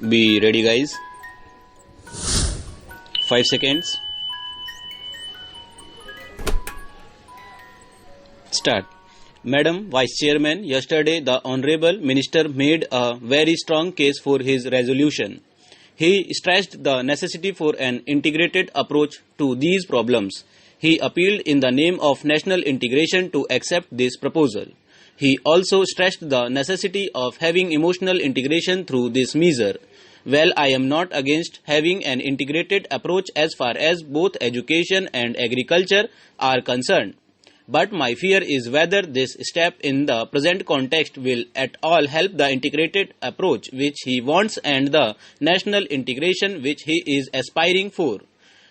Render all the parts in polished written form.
Be ready, guys. 5 seconds. Start. Madam Vice Chairman, yesterday the Honorable Minister made a very strong case for his resolution. He stressed the necessity for an integrated approach to these problems. He appealed in the name of national integration to accept this proposal. He also stressed the necessity of having emotional integration through this measure. Well, I am not against having an integrated approach as far as both education and agriculture are concerned. But my fear is whether this step in the present context will at all help the integrated approach which he wants and the national integration which he is aspiring for.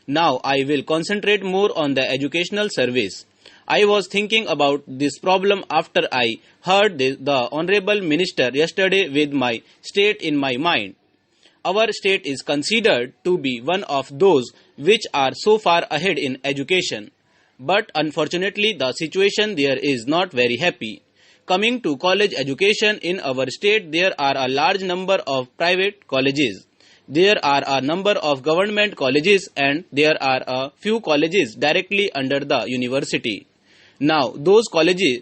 Now I will concentrate more on the educational service. I was thinking about this problem after I heard the Honorable Minister yesterday with my state in my mind. Our state is considered to be one of those which are so far ahead in education. But unfortunately, the situation there is not very happy. Coming to college education in our state, there are a large number of private colleges. There are a number of government colleges and there are a few colleges directly under the university. Now, those colleges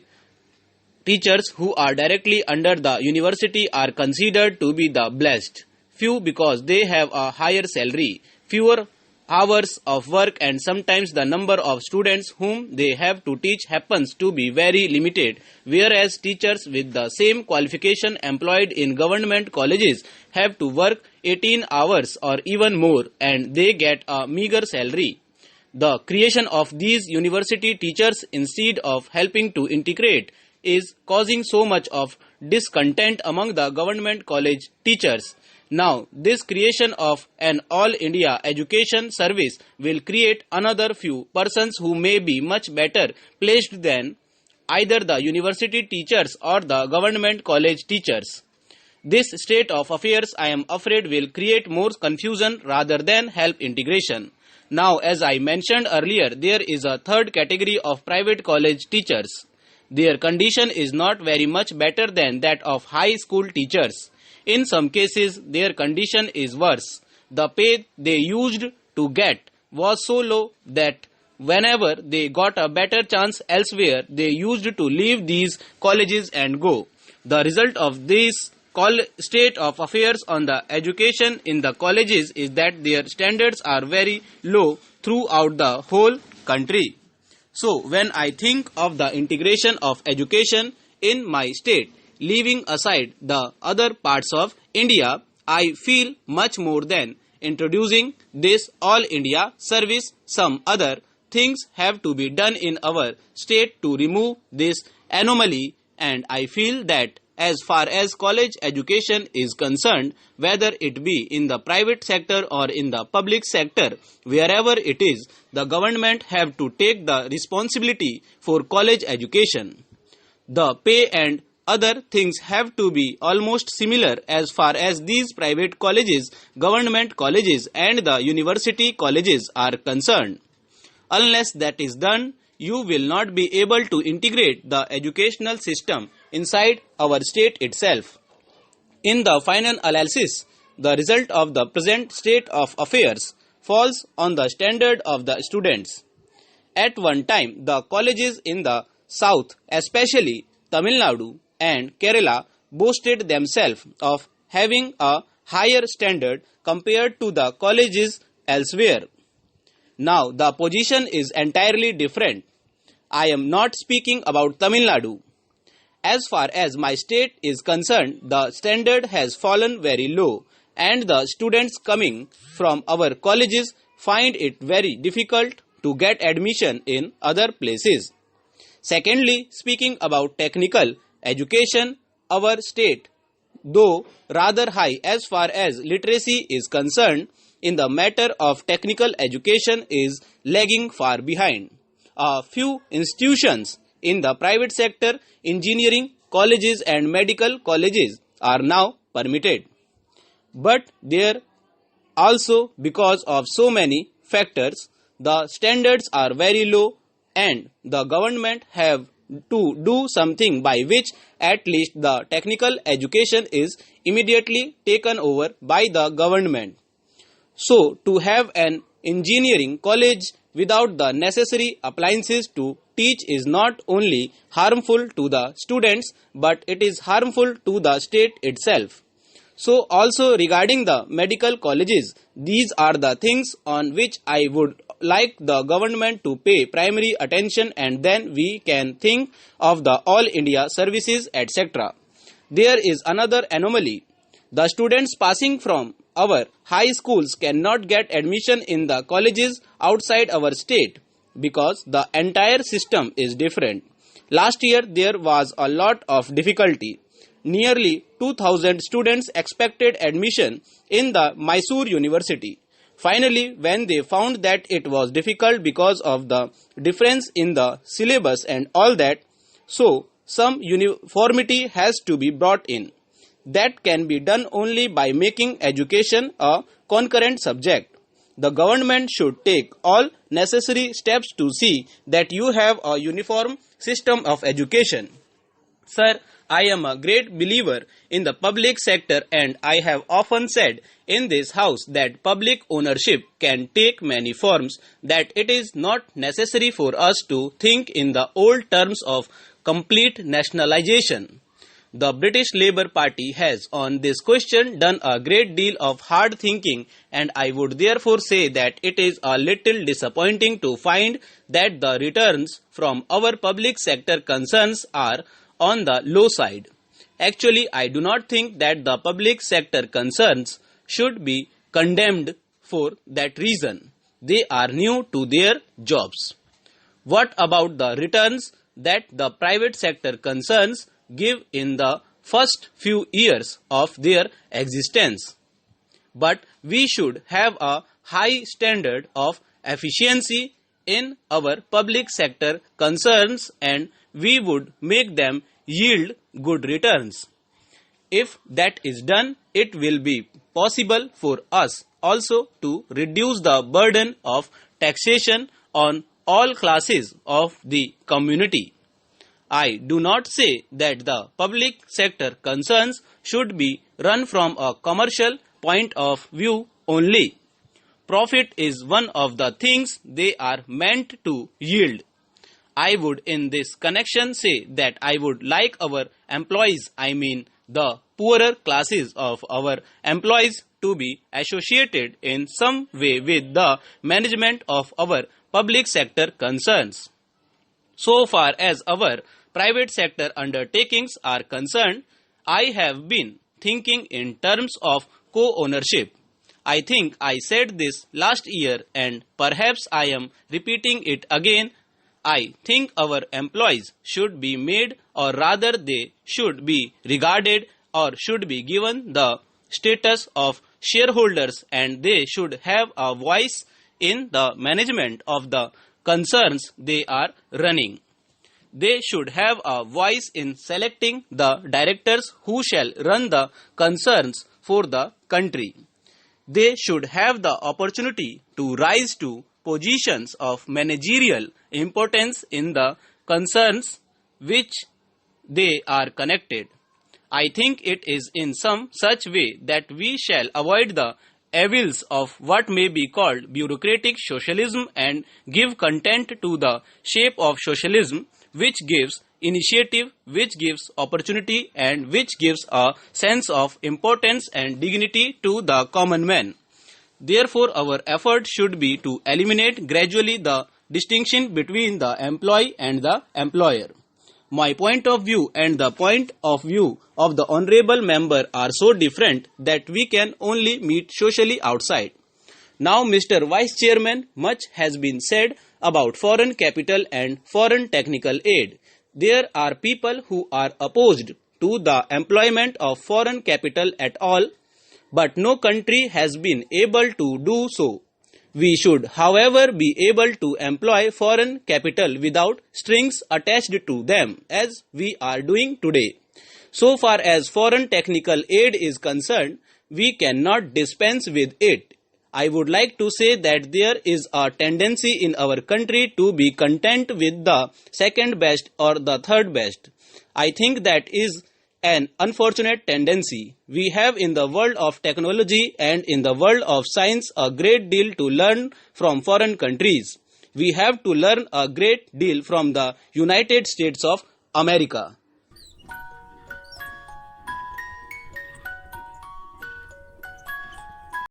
teachers who are directly under the university are considered to be the blessed. Few because they have a higher salary, fewer hours of work, and sometimes the number of students whom they have to teach happens to be very limited, whereas teachers with the same qualification employed in government colleges have to work 18 hours or even more and they get a meager salary. The creation of these university teachers instead of helping to integrate is causing so much of discontent among the government college teachers. Now, this creation of an all-India education service will create another few persons who may be much better placed than either the university teachers or the government college teachers. This state of affairs, I am afraid, will create more confusion rather than help integration. Now, as I mentioned earlier, there is a third category of private college teachers. Their condition is not very much better than that of high school teachers. In some cases, their condition is worse. The pay they used to get was so low that whenever they got a better chance elsewhere, they used to leave these colleges and go. The result of this state of affairs on the education in the colleges is that their standards are very low throughout the whole country. So, when I think of the integration of education in my state, leaving aside the other parts of India, I feel much more than introducing this all India service. Some other things have to be done in our state to remove this anomaly, and I feel that as far as college education is concerned, whether it be in the private sector or in the public sector, wherever it is, the government have to take the responsibility for college education. The pay and other things have to be almost similar as far as these private colleges, government colleges and the university colleges are concerned. Unless that is done, you will not be able to integrate the educational system inside our state itself. In the final analysis, the result of the present state of affairs falls on the standard of the students. At one time, the colleges in the south, especially Tamil Nadu and Kerala, boasted themselves of having a higher standard compared to the colleges elsewhere. Now the position is entirely different. I am not speaking about Tamil Nadu. As far as my state is concerned, the standard has fallen very low and the students coming from our colleges find it very difficult to get admission in other places. Secondly, speaking about technical education, our state, though rather high as far as literacy is concerned, in the matter of technical education is lagging far behind. A few institutions in the private sector, engineering colleges and medical colleges are now permitted. But there also, because of so many factors, the standards are very low and the government have to do something by which at least the technical education is immediately taken over by the government. So, to have an engineering college without the necessary appliances to teach is not only harmful to the students, but it is harmful to the state itself. So also regarding the medical colleges, these are the things on which I would like the government to pay primary attention, and then we can think of the all India services, etc. There is another anomaly. The students passing from our high schools cannot get admission in the colleges outside our state because the entire system is different. Last year there was a lot of difficulty. Nearly 2000 students expected admission in the Mysore University. Finally, when they found that it was difficult because of the difference in the syllabus and all that, so some uniformity has to be brought in. That can be done only by making education a concurrent subject. The government should take all necessary steps to see that you have a uniform system of education. Sir, I am a great believer in the public sector, and I have often said in this house that public ownership can take many forms, that it is not necessary for us to think in the old terms of complete nationalization. The British Labour Party has on this question done a great deal of hard thinking, and I would therefore say that it is a little disappointing to find that the returns from our public sector concerns are on the low side. Actually, I do not think that the public sector concerns should be condemned for that reason. They are new to their jobs. What about the returns that the private sector concerns give in the first few years of their existence? But we should have a high standard of efficiency in our public sector concerns, and we would make them yield good returns. If that is done, it will be possible for us also to reduce the burden of taxation on all classes of the community. I do not say that the public sector concerns should be run from a commercial point of view only. Profit is one of the things they are meant to yield. I would in this connection say that I would like our employees, I mean the poorer classes of our employees, to be associated in some way with the management of our public sector concerns. So far as our private sector undertakings are concerned, I have been thinking in terms of co-ownership. I think I said this last year, and perhaps I am repeating it again. I think our employees should be made, or rather they should be regarded or should be given the status of shareholders, and they should have a voice in the management of the concerns they are running. They should have a voice in selecting the directors who shall run the concerns for the country. They should have the opportunity to rise to positions of managerial importance in the concerns which they are connected. I think it is in some such way that we shall avoid the evils of what may be called bureaucratic socialism and give content to the shape of socialism, which gives initiative, which gives opportunity, and which gives a sense of importance and dignity to the common man. Therefore, our effort should be to eliminate gradually the distinction between the employee and the employer. My point of view and the point of view of the honorable member are so different that we can only meet socially outside. Now, Mr. Vice Chairman, much has been said about foreign capital and foreign technical aid. There are people who are opposed to the employment of foreign capital at all, but no country has been able to do so. We should, however, be able to employ foreign capital without strings attached to them, as we are doing today. So far as foreign technical aid is concerned, we cannot dispense with it. I would like to say that there is a tendency in our country to be content with the second best or the third best. I think that is an unfortunate tendency. We have in the world of technology and in the world of science a great deal to learn from foreign countries. We have to learn a great deal from the United States of America.